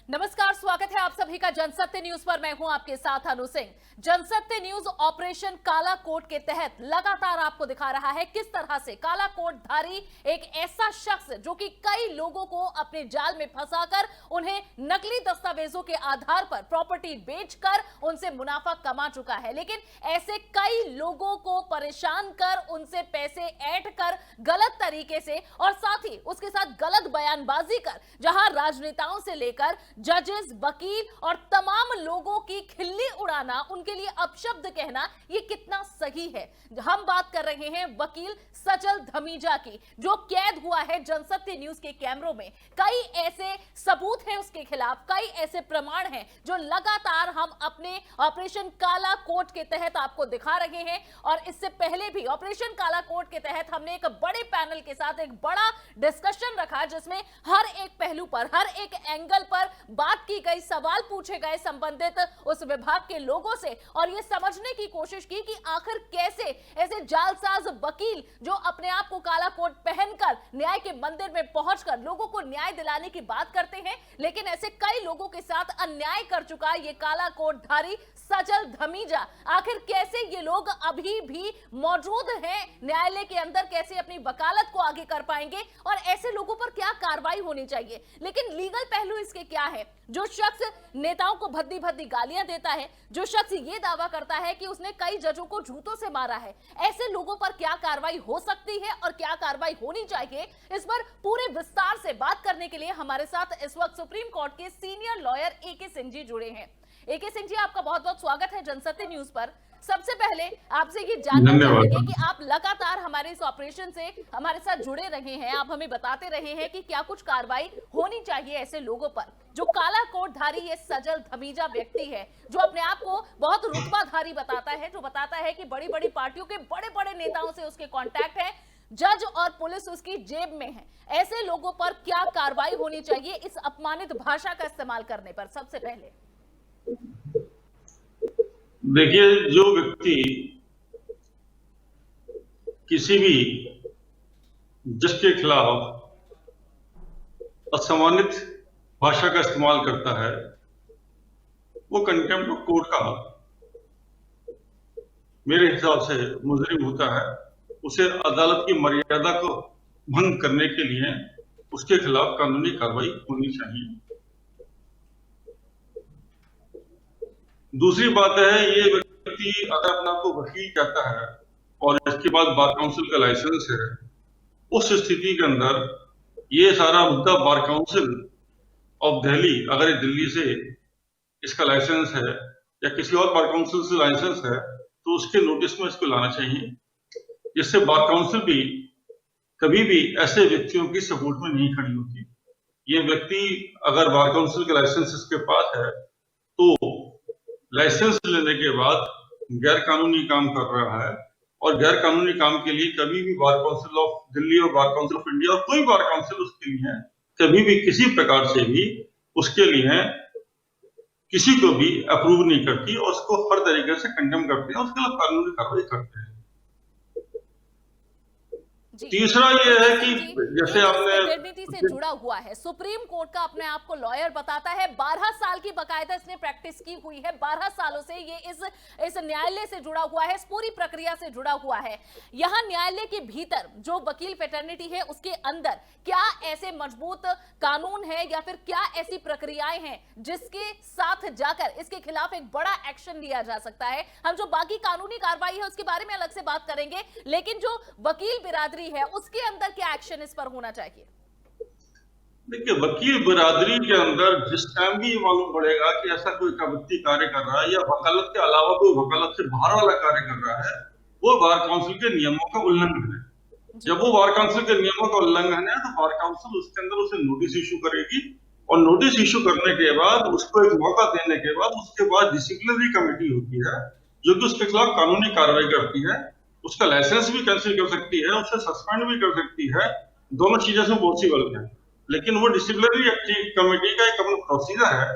नमस्कार, स्वागत है आप सभी का जनसत्य न्यूज पर। मैं हूं आपके साथ अनु सिंह। जनसत्य न्यूज ऑपरेशन काला कोट के तहत लगातार आपको दिखा रहा है किस तरह से काला कोटधारी एक ऐसा शख्स जो कि कई लोगों को अपने जाल में फंसाकर उन्हें नकली दस्तावेजों के आधार पर प्रॉपर्टी बेचकर उनसे मुनाफा कमा चुका है। लेकिन ऐसे कई लोगों को परेशान कर उनसे पैसे ऐंठ कर गलत तरीके से और साथ ही उसके साथ गलत बयानबाजी कर जहां राजनेताओं से लेकर जजेस, वकील और तमाम लोगों की खिल्ली उड़ाना, उनके लिए अपशब्द कहना, ये कितना सही है। हम बात कर रहे हैं वकील सजल धमीजा की, जो कैद हुआ है जनसत्य न्यूज के कैमरों में। कई ऐसे सबूत हैं उसके खिलाफ, कई ऐसे प्रमाण हैं जो लगातार हम अपने ऑपरेशन काला कोट के तहत आपको दिखा रहे हैं। और इससे पहले भी ऑपरेशन काला कोट के तहत हमने एक बड़े पैनल के साथ एक बड़ा डिस्कशन रखा, जिसमें हर एक पहलू पर, हर एक एंगल पर बात की गई, सवाल पूछे गए संबंधित उस विभाग के लोगों से और यह समझने की कोशिश की कि आखिर कैसे ऐसे जालसाज वकील जो अपने आप को काला कोट पहनकर न्याय के मंदिर में पहुंचकर लोगों को न्याय दिलाने की बात करते हैं, लेकिन ऐसे कई लोगों के साथ अन्याय कर चुका है ये काला कोटधारी सजल धमीजा। आखिर कैसे ये लोग अभी भी मौजूद हैं न्यायालय के अंदर, कैसे अपनी वकालत को आगे कर पाएंगे और ऐसे लोगों पर क्या कार्रवाई होनी चाहिए। लेकिन लीगल पहलू इसके क्या है? जो शख्स नेताओं को भद्दी भद्दी गालियां देता है, जो शख्स ये दावा करता है कि उसने कई जजों को जूतों से मारा है, ऐसे लोगों पर क्या कार्रवाई हो सकती है और क्या कार्रवाई होनी चाहिए, इस पर पूरे विस्तार से बात करने के लिए हमारे साथ इस वक्त सुप्रीम कोर्ट के senior lawyer A K. Singh ji जुड़े हैं। ए.के. सिंह जी, आपका बहुत बहुत स्वागत है जनसत्य न्यूज पर। सबसे पहले आपसे ये जानना चाहेंगे कि आप लगातार हमारे इस ऑपरेशन से हमारे साथ जुड़े रहे हैं, आप हमें बताते रहे हैं कि क्या कुछ कार्रवाई होनी चाहिए ऐसे लोगों पर जो काला कोटधारी ये सजल धमीजा व्यक्ति है, जो अपने आप को बहुत रुतबाधारी बताता है, जो बताता है कि बड़ी बड़ी पार्टियों के बड़े बड़े नेताओं से उसके कॉन्टैक्ट है, जज और पुलिस उसकी जेब में है। ऐसे लोगों पर क्या कार्रवाई होनी चाहिए इस अपमानित भाषा का इस्तेमाल करने पर? सबसे पहले देखिए, जो व्यक्ति किसी भी जज के खिलाफ असम्मानित भाषा का इस्तेमाल करता है, वो कंटेम्प्ट ऑफ कोर्ट का मेरे हिसाब से मुजरिम होता है। उसे अदालत की मर्यादा को भंग करने के लिए उसके खिलाफ कानूनी कार्रवाई होनी चाहिए। दूसरी बात है, ये व्यक्ति अगर अपना को वकील कहता है और इसके बाद बार काउंसिल का लाइसेंस है, उस स्थिति के अंदर ये सारा मुद्दा बार काउंसिल ऑफ दिल्ली, अगर ये दिल्ली से इसका लाइसेंस है या किसी और बार काउंसिल से लाइसेंस है, तो उसके नोटिस में इसको लाना चाहिए, जिससे बार काउंसिल भी कभी भी ऐसे व्यक्तियों की सपोर्ट में नहीं खड़ी होती। ये व्यक्ति अगर बार काउंसिल का लाइसेंस इसके पास है तो लाइसेंस लेने के बाद गैर कानूनी काम कर रहा है, और गैर कानूनी काम के लिए कभी भी बार काउंसिल ऑफ दिल्ली और बार काउंसिल ऑफ इंडिया और कोई बार काउंसिल उसके लिए कभी भी किसी प्रकार से भी उसके लिए किसी को भी अप्रूव नहीं करती और उसको हर तरीके से कंडेम करते हैं, उसके खिलाफ कानूनी कार्रवाई करते हैं। तीसरा ये है कि जैसे आपने राजनीति से जुड़ा हुआ है, सुप्रीम कोर्ट का अपने आप को लॉयर बताता है, 12 साल की बकायदा इसने प्रैक्टिस की हुई है, 12 सालों से ये इस न्यायालय से जुड़ा हुआ है, इस पूरी प्रक्रिया से जुड़ा हुआ है। यहाँ न्यायालय के भीतर जो वकील फेटर्निटी है उसके अंदर क्या ऐसे मजबूत कानून है या फिर क्या ऐसी प्रक्रियाएं हैं जिसके साथ जाकर इसके खिलाफ एक बड़ा एक्शन लिया जा सकता है? हम जो बाकी कानूनी कार्रवाई है उसके बारे में अलग से बात करेंगे, लेकिन जो वकील बिरादरी है उसके अंदर क्या एक्शन इस पर होना चाहिए? देखिए, वकील बिरादरी के अंदर जिस टाइम भी ये मालूम पड़ेगा कि ऐसा कोई प्रवृत्ति कार्य कर रहा है या वकालत के अलावा कोई वकालत से बाहर वाला कार्य कर रहा है, वो बार काउंसिल के नियमों का उल्लंघन है। जब वो बार काउंसिल के नियमों का उल्लंघन है तो बार काउंसिल उसके अंदर उसे नोटिस इशू करेगी, और नोटिस इशू करने के बाद उसको एक मौका देने के बाद उसके बाद डिसिप्लिनरी कमेटी होती है जो कि उसके खिलाफ कानूनी कार्रवाई करती है, उसका लाइसेंस भी कैंसिल कर सकती है, उसे सस्पेंड भी कर सकती है। दोनों चीजें से पॉसिबल है, लेकिन वो डिसिप्लिनरी कमेटी का एक अपना प्रोसीजर है।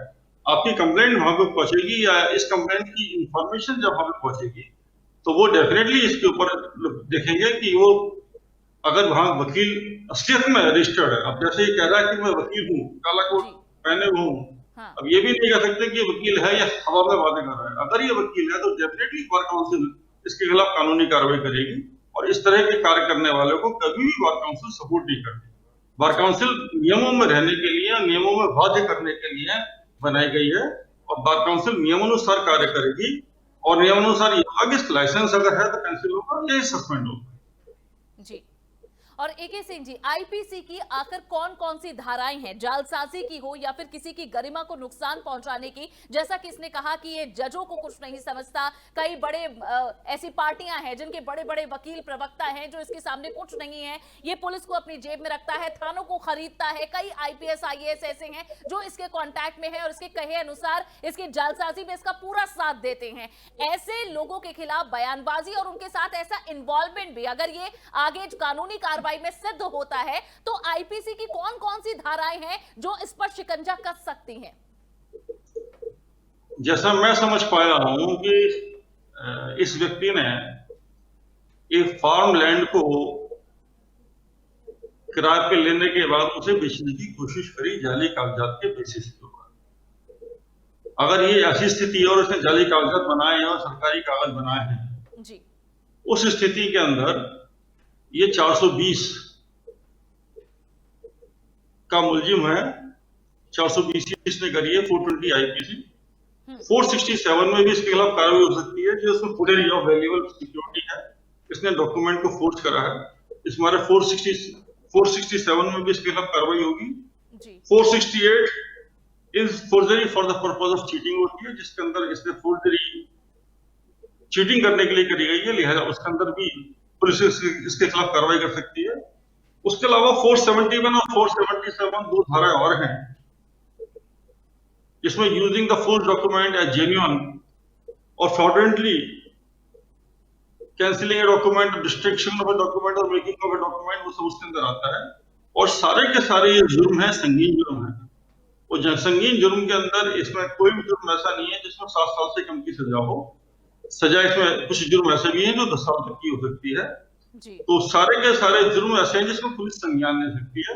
आपकी कंप्लेंट वहां पे पहुंचेगी या इस कंप्लेंट की इंफॉर्मेशन जब वहां पे पहुंचेगी तो वो डेफिनेटली इसके ऊपर देखेंगे कि वो अगर वहां वकील असलियत में रजिस्टर्ड है। अब जैसे ये कह रहा है कि मैं वकील हूँ, काला कोट पहने हुए हूँ, हाँ। अब ये भी नहीं कह सकते कि वकील है या हवा में बातें कर रहा है। अगर ये वकील है तो डेफिनेटली बार काउंसिल इसके खिलाफ कानूनी कार्रवाई करेगी और इस तरह के कार्य करने वालों को कभी भी बार काउंसिल सपोर्ट नहीं करती। बार काउंसिल नियमों में रहने के लिए, नियमों में बाध्य करने के लिए बनाई गई है और बार काउंसिल नियमानुसार कार्य करेगी और नियमानुसार आगे लाइसेंस अगर है तो कैंसिल होगा या सस्पेंड होगा। जी। और एके सिंह जी, आईपीसी की आखिर कौन कौन सी धाराएं हैं? जालसाजी की हो या फिर किसी की गरिमा को नुकसान पहुंचाने की, जैसा कि इसने कहा कि ये जजों को कुछ नहीं समझता, कई बड़े ऐसी पार्टियां हैं जिनके बड़े बड़े वकील प्रवक्ता हैं जो इसके सामने कुछ नहीं है, ये पुलिस को अपनी जेब में रखता है, थानों को खरीदता है, कई आईपीएस आईएएस ऐसे हैं जो इसके कॉन्टैक्ट में है और इसके कहे अनुसार इसकी जालसाजी में इसका पूरा साथ देते हैं। ऐसे लोगों के खिलाफ बयानबाजी और उनके साथ ऐसा इन्वॉल्वमेंट भी अगर ये आगे कानूनी कार्रवाई में सिद्ध होता है तो आईपीसी की कौन कौन सी धाराएं हैं जो इस पर शिकंजा कस सकती हैं? जैसा मैं समझ पाया हूं कि इस व्यक्ति ने एक फार्म लैंड को किराए पे लेने के बाद उसे बेचने की कोशिश करी जाली कागजात के बेसिस के ऊपर। अगर ये ऐसी स्थिति है और उसने जाली कागजात बनाए हैं और सरकारी कागज बनाए हैं जी। उस स्थिति के अंदर ये 420 का मुलजिम है। 420 इसने करी है, 420 आईपीसी। 467 में भी इसके खिलाफ कार्रवाई हो सकती है जो इसमें फुटेज ऑफ वैल्यूएबल सिक्योरिटी है, इसने डॉक्यूमेंट को फोर्ज करा है। इस हमारे 467 में भी इसके खिलाफ कार्रवाई होगी। 468 is forgery for the purpose of cheating होती है, जिसके अंदर इसने फोर्जरी चीटिंग करने के लिए करी गई है, लिहाजा उसके अंदर भी पुलिस इसके खिलाफ कार्रवाई कर सकती है। उसके अलावा 471 और 477 दो धाराएं और हैं जिसमें using the full document as genuine और fraudulently cancelling a document, destruction of a document और मेकिंग ऑफ ए डॉक्यूमेंट, वो सब उसके अंदर आता है। और सारे के सारे ये जुर्म है, संगीन जुर्म है। और संगीन जुर्म के अंदर इसमें कोई भी जुर्म ऐसा नहीं है जिसमें 7 साल से कम की सजा हो। सजा इसमें कुछ जुर्म ऐसे भी हैं जो 10 साल तक की हो सकती है जी। तो सारे के सारे जुर्म ऐसे हैं जिसमें पुलिस संज्ञान ले सकती है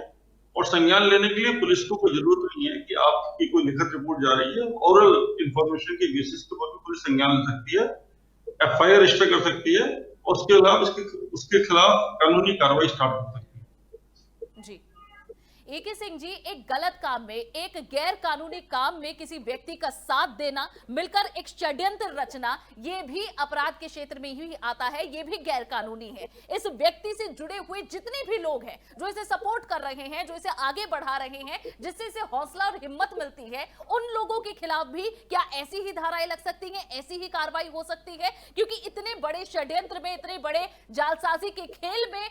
और संज्ञान लेने के लिए पुलिस को कोई जरूरत नहीं है कि आपकी कोई लिखित रिपोर्ट जा रही है, ओरल इंफॉर्मेशन के बेसिस के ऊपर पुलिस संज्ञान ले सकती है, एफआईआर रजिस्टर कर सकती है और उसके अलावा उसके खिलाफ कानूनी कार्रवाई स्टार्ट हो सकती है। जी। एके सिंह जी, एक गलत काम में, एक गैर कानूनी काम में किसी व्यक्ति का साथ देना, मिलकर एक षड्यंत्र रचना, ये भी अपराध के क्षेत्र में ही आता है, ये भी गैर कानूनी है। इस व्यक्ति से जुड़े हुए जितने भी लोग हैं जो इसे सपोर्ट कर रहे हैं, जो इसे आगे बढ़ा रहे हैं, जिससे इसे हौसला और हिम्मत मिलती है, उन लोगों के खिलाफ भी क्या ऐसी ही धाराएं लग सकती हैं, ऐसी ही कार्रवाई हो सकती है? क्योंकि इतने बड़े षड्यंत्र में, इतने बड़े जालसाजी के खेल में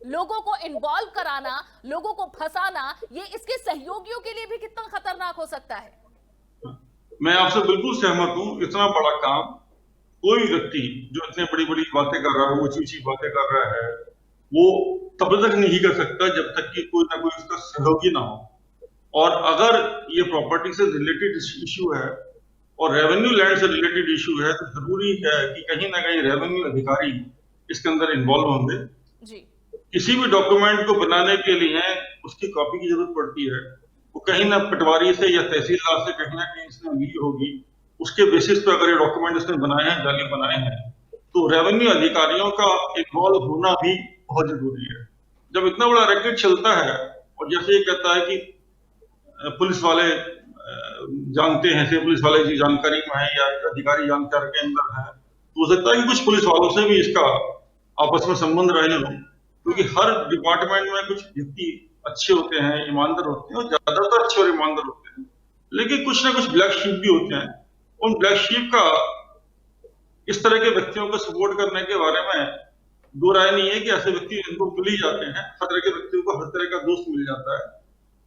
लोगों को इन्वॉल्व कराना, लोगों को फंसाना, ये इसके सहयोगियों के लिए भी कितना खतरनाक हो सकता है? मैं आपसे बिल्कुल सहमत हूं। इतना बड़ा काम कोई व्यक्ति जो इतने बड़ी बड़ी बातें कर रहा है, ऊंची बातें कर रहा है, वो तब तक नहीं कर सकता जब तक कि कोई ना कोई उसका सहयोगी ना हो। और अगर ये प्रॉपर्टी से रिलेटेड इश्यू है और रेवेन्यू लैंड से रिलेटेड इश्यू है तो जरूरी है कि कहीं ना कहीं रेवेन्यू अधिकारी इसके अंदर इन्वॉल्व होंगे जी। किसी भी डॉक्यूमेंट को बनाने के लिए उसकी कॉपी की जरूरत पड़ती है, वो कहीं ना पटवारी से या तहसीलदार से कहीं ना कहीं इसने ली होगी। उसके बेसिस पे अगर ये डॉक्यूमेंट इसने बनाए हैं, जाली बनाए हैं, तो रेवेन्यू अधिकारियों का इन्वॉल्व होना भी बहुत जरूरी है। जब इतना बड़ा रैकेट चलता है और जैसे ये कहता है कि पुलिस वाले जानते हैं, से पुलिस वाले जी जानकारी में है या अधिकारी जानकारी के अंदर है, तो हो सकता है कि कुछ पुलिस वालों से भी इसका आपस में संबंध रहे हो, क्योंकि हर डिपार्टमेंट में कुछ व्यक्ति अच्छे होते हैं, ईमानदार होते हैं और ज्यादातर अच्छे और ईमानदार होते हैं, लेकिन कुछ ना कुछ ब्लैक शीप भी होते हैं। उन ब्लैक शीप का इस तरह के व्यक्तियों को सपोर्ट करने के बारे में दो राय नहीं है कि ऐसे व्यक्ति इनको मिल ही जाते हैं। हर तरह के व्यक्तियों को हर तरह का दोस्त मिल जाता है।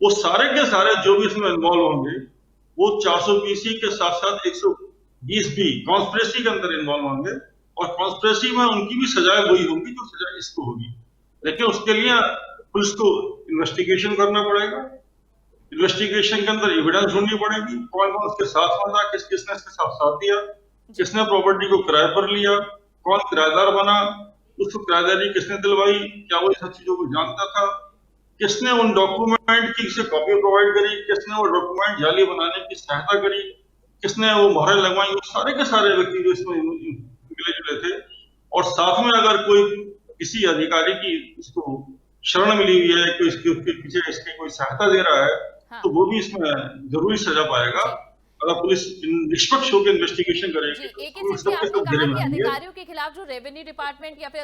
वो सारे के सारे जो भी इसमें इन्वॉल्व होंगे वो 420 के साथ साथ 120 भी कॉन्स्पिरेसी के अंदर इन्वॉल्व होंगे और कॉन्स्पिरेसी में उनकी भी सजाएं वही होंगी जो सजा इसको होगी। लेकिन उसके लिए पुलिस को इन्वेस्टिगेशन करना पड़ेगा। इन्वेस्टिगेशन के अंदर एविडेंस ढूंढनी पड़ेगी, कौन कौन उसके साथ था, किसने इसके साथ दिया, किसने प्रॉपर्टी को किराए पर लिया, कौन किराएदार बना, उसको किराएदारी किसने दिलवाई, क्या वो इन सब चीजों को जानता था, किसने उन डॉक्यूमेंट की से कॉपी प्रोवाइड करी, किसने वो डॉक्यूमेंट जाली बनाने की सहायता करी, किसने वो मोहरें लगवाई, वो सारे के सारे व्यक्ति जो इसमें मिले जुले थे। और साथ में अगर कोई किसी अधिकारी की इसको शरण मिली हुई है, कोई इसके उसके पीछे इसके कोई सहायता दे रहा है, हाँ तो वो भी इसमें जरूरी सजा पाएगा। जी अगर पुलिस निष्पक्ष होकर इन्वेस्टिगेशन जी। करेगी तो एके उसको सिंह जी, सबके आपने सब कहा जेल में कि होंगे। अधिकारियों के खिलाफ जो रेवेन्यू डिपार्टमेंट या फिर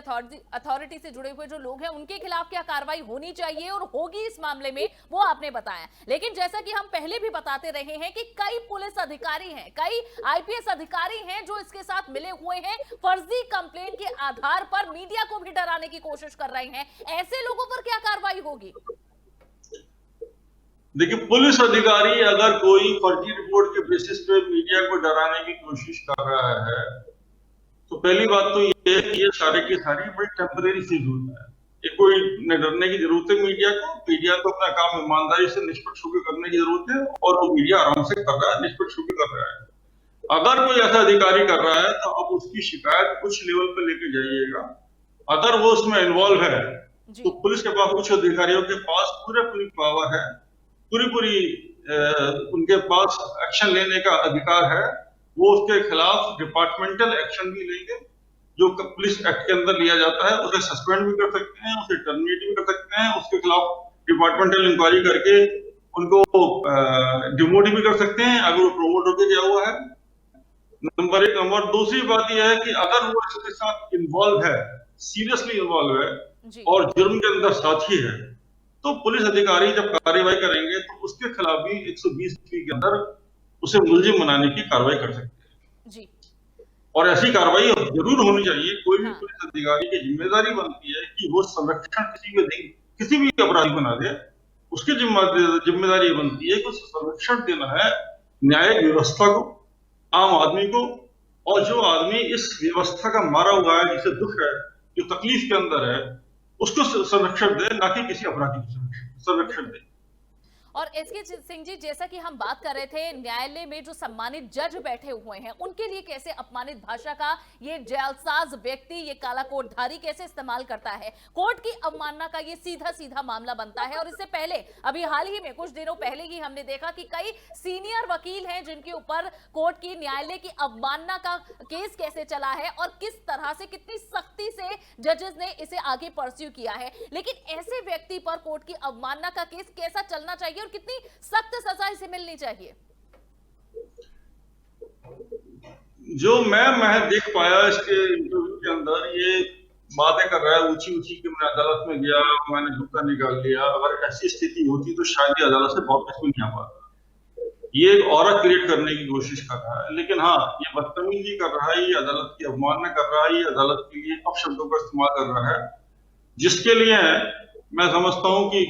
अथॉरिटी से जुड़े हुए जो लोग हैं उनके खिलाफ क्या कार्रवाई होनी चाहिए और होगी इस मामले में, वो आपने बताया। लेकिन जैसा कि हम पहले भी बताते रहे हैं कि कई पुलिस अधिकारी हैं, कई आईपीएस अधिकारी हैं जो इसके साथ मिले हुए हैं, फर्जी कंप्लेंट के आधार पर मीडिया को भी डराने की कोशिश कर रहे हैं। ऐसे लोगों पर क्या कार्रवाई होगी? देखिए, पुलिस अधिकारी अगर कोई फर्जी रिपोर्ट के बेसिस पे मीडिया को डराने की कोशिश कर रहा है, तो पहली बात तो ये है कि ये सारे की सारी बड़ी टेम्परेरी चीज होता है। ये कोई न डरने की जरूरत है मीडिया को। मीडिया को अपना काम ईमानदारी से निष्पक्ष होकर करने की जरूरत है, और वो मीडिया आराम से कर रहा है, निष्पक्ष होकर कर रहा है। अगर कोई ऐसा अधिकारी कर रहा है तो आप उसकी शिकायत कुछ लेवल पे लेके जाइएगा। अगर वो उसमें इन्वॉल्व है जी तो पुलिस के पास, कुछ अधिकारियों के पास पूरी पावर है, पूरी उनके पास एक्शन लेने का अधिकार है। वो उसके खिलाफ डिपार्टमेंटल एक्शन भी लेंगे, जो पुलिस एक्ट के अंदर लिया जाता है। उसे सस्पेंड भी कर सकते हैं, उसे टर्मिनेट भी कर सकते हैं, उसके खिलाफ डिपार्टमेंटल इंक्वायरी करके उनको डिमोट भी कर सकते हैं अगर वो प्रमोट होकर गया हुआ है। नंबर एक। नंबर दूसरी बात यह है कि अगर वो इसके साथ इन्वॉल्व है, सीरियसली इन्वॉल्व है जी और जुर्म के अंदर साथी है, तो पुलिस अधिकारी जब कार्रवाई करेंगे तो उसके खिलाफ भी 120 के अंदर उसे मुलजिम बनाने की कार्रवाई कर सकते हैं। जी और ऐसी कार्रवाई जरूर होनी चाहिए। कोई भी हाँ पुलिस अधिकारी की जिम्मेदारी बनती है कि वो संरक्षण किसी भी किसी भी अपराधी बना दे, उसकी जिम्मेदारी बनती है कि उसे संरक्षण देना है न्यायिक व्यवस्था को, आम आदमी को। और जो आदमी इस व्यवस्था का मारा हुआ है, जिसे दुख है, जो तकलीफ के अंदर है, उसको संरक्षण दे, ना कि किसी अपराधी को संरक्षण बिल्कुल। दे। और एसके सिंह जी, जैसा कि हम बात कर रहे थे, न्यायालय में जो सम्मानित जज बैठे हुए हैं उनके लिए कैसे अपमानित भाषा का ये जालसाज व्यक्ति, ये काला कोटधारी कैसे इस्तेमाल करता है। कोर्ट की अवमानना का ये सीधा सीधा मामला बनता है। और इससे पहले अभी हाल ही में कुछ दिनों पहले ही हमने देखा कि कई सीनियर वकील हैं जिनके ऊपर कोर्ट की, न्यायालय की अवमानना का केस कैसे चला है और किस तरह से, कितनी सख्ती से जजेस ने इसे आगे परस्यू किया है। लेकिन ऐसे व्यक्ति पर कोर्ट की अवमानना का केस कैसा चलना चाहिए और कितनी सख्त सजा इसे मिलनी चाहिए? जो मैं देख पाया इसके इंटरव्यू के अंदर, ये बातें कर रहा है ऊंची ऊंची कि मैं अदालत में गया, मैंने जूता निकाल लिया। अगर ऐसी स्थिति होती तो शायद ये अदालत से वापस भी नहीं आ पाता। ये एक औरत क्रिएट करने की कोशिश कर रहा है। लेकिन हाँ, ये बदतमीजी कर रहा है, ये अदालत की अवमानना कर रहा है, ये अदालत के लिए अपशब्दों का इस्तेमाल कर रहा है, जिसके लिए मैं समझता हूं कि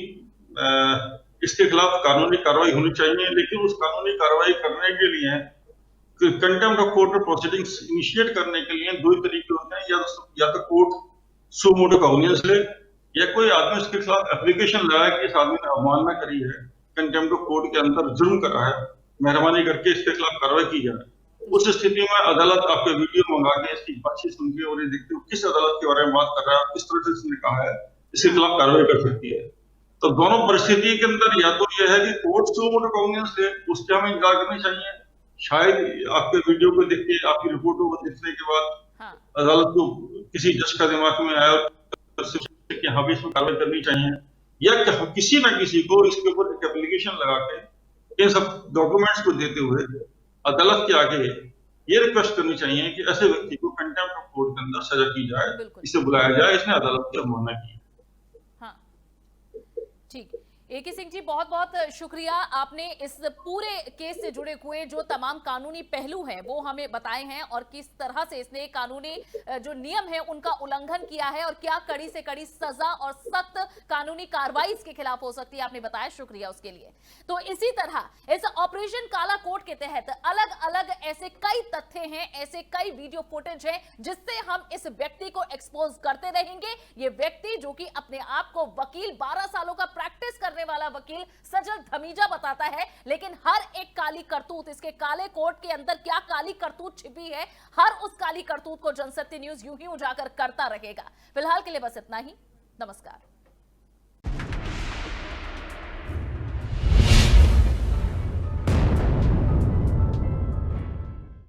इसके खिलाफ कानूनी कार्रवाई होनी चाहिए। लेकिन उस कानूनी कार्रवाई करने के लिए, कंटेम्प्ट ऑफ कोर्ट में प्रोसीडिंग्स इनिशिएट करने के लिए दो ही तरीके होते हैं। या तो कोर्ट सू मोटो कॉग्निजेंस ले, या कोई आदमी उसके खिलाफ एप्लीकेशन लगाए कि इस आदमी ने अवमानना करी है, कंटेम्प्ट ऑफ कोर्ट के अंदर जुर्म करा है, मेहरबानी करके इसके खिलाफ कार्रवाई की जाए। उस स्थिति में अदालत आपके वीडियो मंगा के, इसकी बातचीत सुन के, और ये देखते हो किस अदालत के बारे में बात कर रहा है, किस तरह से इसने कहा है, इसके खिलाफ कार्रवाई कर सकती है। तो दोनों परिस्थिति के अंदर या तो यह है कि कोर्ट सू मोटो कॉग्निजेंस ले, उसके हमें इंतजार करनी चाहिए। शायद आपके वीडियो को देख के, आपकी रिपोर्टों को देखने के बाद हाँ अदालत को किसी जज का दिमाग में आया कि हाँ भी इसमें कार्रवाई करनी चाहिए, या किसी ना किसी को इसके ऊपर एक एप्लीकेशन लगा के इन सब डॉक्यूमेंट्स को देते हुए अदालत के आगे ये रिक्वेस्ट करनी चाहिए कि ऐसे व्यक्ति को कंटेम्प्ट ऑफ कोर्ट के अंदर सजा की जाए, बिल्कुल। इसे बुलाया जाए, इसने अदालत की अवमानना की। हाँ ठीक। एके सिंह जी, बहुत बहुत शुक्रिया, आपने इस पूरे केस से जुड़े हुए जो तमाम कानूनी पहलू हैं वो हमें बताए हैं और किस तरह से इसने कानूनी जो नियम है उनका उल्लंघन किया है और क्या कड़ी से कड़ी सजा और सख्त कानूनी कार्रवाई इसके खिलाफ हो सकती है, आपने बताया, शुक्रिया उसके लिए। तो इसी तरह इस ऑपरेशन काला कोट के तहत अलग अलग ऐसे कई तथ्य हैं, ऐसे कई वीडियो फुटेज हैं जिससे हम इस व्यक्ति को एक्सपोज करते रहेंगे। ये व्यक्ति जो कि अपने आप को वकील, 12 सालों का प्रैक्टिस करने वाला वकील सजल धमीजा बताता है, लेकिन हर एक काली करतूत, इसके काले कोट के अंदर क्या काली करतूत छिपी है, हर उस काली करतूत को जनसत्य न्यूज यूं ही उजागर करता रहेगा। फिलहाल के लिए बस इतना ही। नमस्कार।